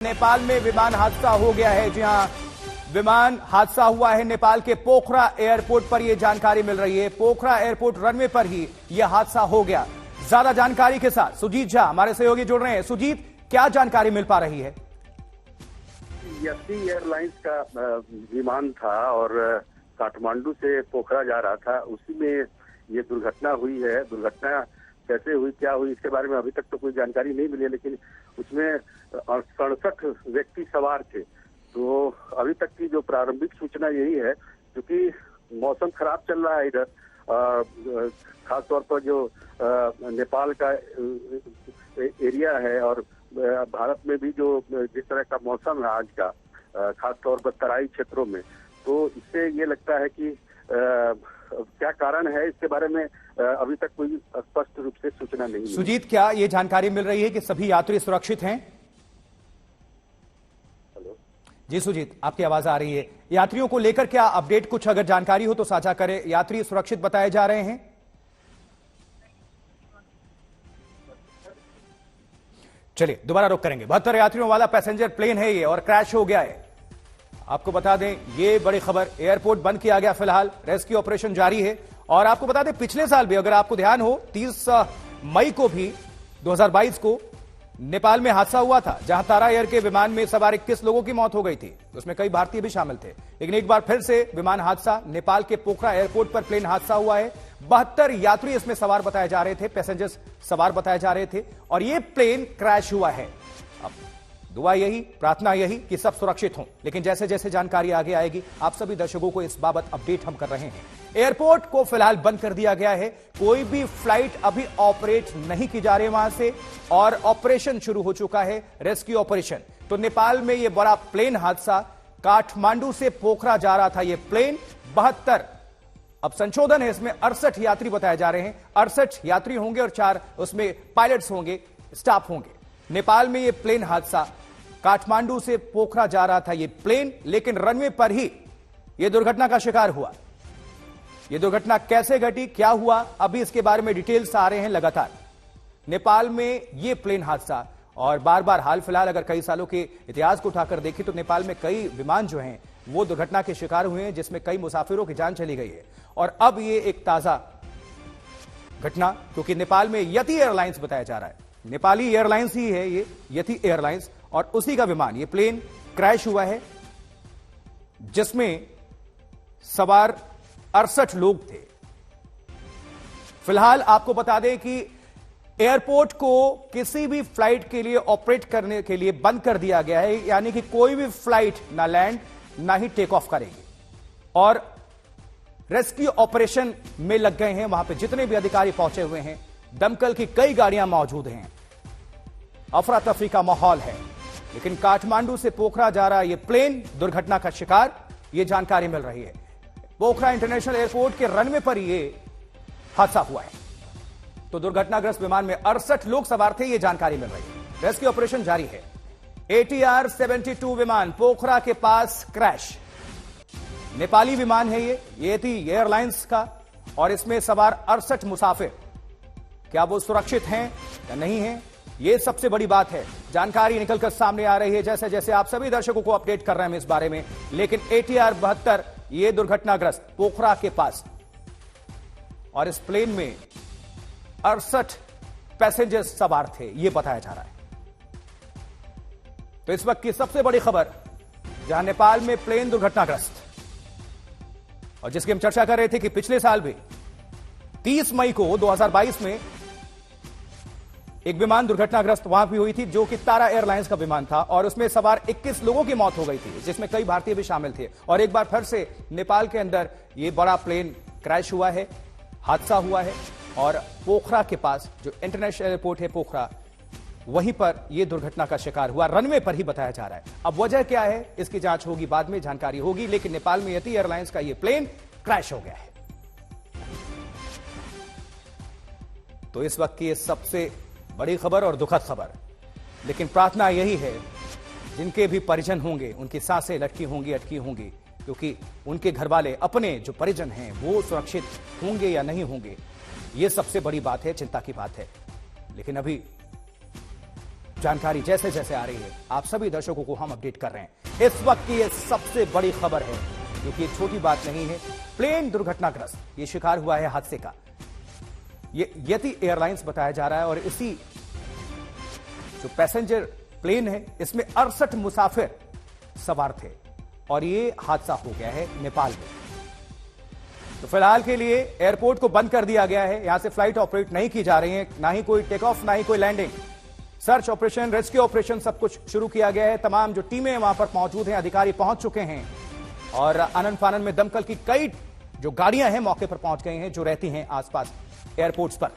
नेपाल में विमान हादसा हो गया है। जी हां, विमान हादसा हुआ है नेपाल के पोखरा एयरपोर्ट पर। यह जानकारी मिल रही है, पोखरा एयरपोर्ट रनवे पर ही यह हादसा हो गया। ज्यादा जानकारी के साथ सुजीत झा हमारे सहयोगी जुड़ रहे हैं। सुजीत, क्या जानकारी मिल पा रही है? यती एयरलाइंस का विमान था और काठमांडू से पोखरा जा रहा था, उसी में ये दुर्घटना हुई है। दुर्घटना कैसे हुई, क्या हुई, इसके बारे में अभी तक तो कोई जानकारी नहीं मिली है, लेकिन उसमें 67 व्यक्ति सवार थे। तो अभी तक की जो प्रारंभिक सूचना यही है, क्योंकि मौसम खराब चल रहा है इधर, खासतौर पर जो नेपाल का एरिया है और भारत में भी जो जिस तरह का मौसम है आज का, खासतौर पर तराई क्षेत्रों में, तो इससे ये लगता है कि क्या कारण है, इसके बारे में अभी तक कोई स्पष्ट रूप से सूचना नहीं है। सुजीत, क्या ये जानकारी मिल रही है कि सभी यात्री सुरक्षित हैं? हेलो जी सुजीत, आपकी आवाज आ रही है। यात्रियों को लेकर क्या अपडेट, कुछ अगर जानकारी हो तो साझा करें। यात्री सुरक्षित बताए जा रहे हैं? चलिए दोबारा रुक करेंगे। 72 यात्रियों वाला पैसेंजर प्लेन है ये और क्रैश हो गया है। आपको बता दें, ये बड़ी खबर, एयरपोर्ट बंद किया गया फिलहाल, रेस्क्यू ऑपरेशन जारी है। और आपको बता दें, पिछले साल भी अगर आपको ध्यान हो, 30 मई को भी 2022 को नेपाल में हादसा हुआ था, जहां तारा एयर के विमान में सवार 21 लोगों की मौत हो गई थी। उसमें कई भारतीय भी शामिल थे। लेकिन एक बार फिर से विमान हादसा, नेपाल के पोखरा एयरपोर्ट पर प्लेन हादसा हुआ है। 72 यात्री इसमें सवार बताए जा रहे थे, पैसेंजर्स सवार बताए जा रहे थे, और यह प्लेन क्रैश हुआ है। अब दुआ यही, प्रार्थना यही कि सब सुरक्षित हों। लेकिन जैसे जैसे जानकारी आगे आएगी, आप सभी दर्शकों को इस बाबत अपडेट हम कर रहे हैं। एयरपोर्ट को फिलहाल बंद कर दिया गया है, कोई भी फ्लाइट अभी ऑपरेट नहीं की जा रही है वहां से, और ऑपरेशन शुरू हो चुका है, रेस्क्यू ऑपरेशन। तो नेपाल में यह बड़ा प्लेन हादसा, काठमांडू से पोखरा जा रहा था यह प्लेन। 72, अब संशोधन है इसमें, 68 यात्री बताए जा रहे हैं। 68 यात्री होंगे और 4 उसमें पायलट्स होंगे, स्टाफ होंगे। नेपाल में यह प्लेन हादसा, काठमांडू से पोखरा जा रहा था यह प्लेन, लेकिन रनवे पर ही यह दुर्घटना का शिकार हुआ। यह दुर्घटना कैसे घटी, क्या हुआ, अभी इसके बारे में डिटेल्स आ रहे हैं लगातार। नेपाल में यह प्लेन हादसा, और बार बार हाल फिलहाल अगर कई सालों के इतिहास को उठाकर देखें तो नेपाल में कई विमान जो हैं वो दुर्घटना के शिकार हुए हैं, जिसमें कई मुसाफिरों की जान चली गई है। और अब यह एक ताजा घटना, क्योंकि नेपाल में यती एयरलाइंस बताया जा रहा है, नेपाली एयरलाइंस ही है ये यती एयरलाइंस, और उसी का विमान, ये प्लेन क्रैश हुआ है, जिसमें सवार 68 लोग थे। फिलहाल आपको बता दें कि एयरपोर्ट को किसी भी फ्लाइट के लिए ऑपरेट करने के लिए बंद कर दिया गया है, यानी कि कोई भी फ्लाइट ना लैंड ना ही टेक ऑफ करेगी। और रेस्क्यू ऑपरेशन में लग गए हैं, वहां पे जितने भी अधिकारी पहुंचे हुए हैं, दमकल की कई गाड़ियां मौजूद हैं, अफरा तफरी का माहौल है। लेकिन काठमांडू से पोखरा जा रहा यह प्लेन दुर्घटना का शिकार, यह जानकारी मिल रही है। पोखरा इंटरनेशनल एयरपोर्ट के रनवे पर यह हादसा हुआ है। तो दुर्घटनाग्रस्त विमान में 68 लोग सवार थे, यह जानकारी मिल रही है। रेस्क्यू ऑपरेशन जारी है। ATR 72 विमान पोखरा के पास क्रैश, नेपाली विमान है ये यती एयरलाइंस का, और इसमें सवार 68 मुसाफिर, क्या वो सुरक्षित हैं या नहीं हैं, यह सबसे बड़ी बात है। जानकारी निकलकर सामने आ रही है, जैसे जैसे आप सभी दर्शकों को अपडेट कर रहे हैं इस बारे में। लेकिन ATR 72 ये दुर्घटनाग्रस्त पोखरा के पास, और इस प्लेन में 68 पैसेंजर्स सवार थे, यह बताया जा रहा है। तो इस वक्त की सबसे बड़ी खबर, जहां नेपाल में प्लेन दुर्घटनाग्रस्त, और जिसकी हम चर्चा कर रहे थे कि पिछले साल भी 30 मई को 2022 में एक विमान दुर्घटनाग्रस्त वहां भी हुई थी, जो कि तारा एयरलाइंस का विमान था, और उसमें सवार 21 लोगों की मौत हो गई थी, जिसमें कई भारतीय भी शामिल थे। और एक बार फिर से नेपाल के अंदर यह बड़ा प्लेन क्रैश हुआ है, हादसा हुआ है, और पोखरा के पास जो इंटरनेशनल एयरपोर्ट है पोखरा, वहीं पर यह दुर्घटना का शिकार हुआ, रनवे पर ही बताया जा रहा है। अब वजह क्या है, इसकी जांच होगी, बाद में जानकारी होगी। लेकिन नेपाल में यती एयरलाइंस का यह प्लेन क्रैश हो गया है। तो इस वक्त की यह सबसे बड़ी खबर और दुखद खबर। लेकिन प्रार्थना यही है, जिनके भी परिजन होंगे उनकी सांसें लटकी होंगी, अटकी होंगी, क्योंकि उनके घर वाले, अपने जो परिजन हैं, वो सुरक्षित होंगे या नहीं होंगे, ये सबसे बड़ी बात है, चिंता की बात है। लेकिन अभी जानकारी जैसे जैसे आ रही है आप सभी दर्शकों को हम अपडेट कर रहे हैं। इस वक्त की ये सबसे बड़ी खबर है, क्योंकि ये छोटी बात नहीं है। प्लेन दुर्घटनाग्रस्त, ये शिकार हुआ है हादसे का। ये यति एयरलाइंस बताया जा रहा है और इसी जो पैसेंजर प्लेन है इसमें 68 मुसाफिर सवार थे और ये हादसा हो गया है नेपाल में। तो फिलहाल के लिए एयरपोर्ट को बंद कर दिया गया है, यहां से फ्लाइट ऑपरेट नहीं की जा रही है, ना ही कोई टेक ऑफ ना ही कोई landing. Search operation, rescue operation सब कुछ शुरू किया गया है। तमाम जो टीमें वहां पर मौजूद हैं, अधिकारी पहुंच चुके हैं और आनन फानन में दमकल की कई जो गाड़ियां हैं मौके पर पहुंच गई हैं, जो रहती हैं आसपास एयरपोर्ट्स पर।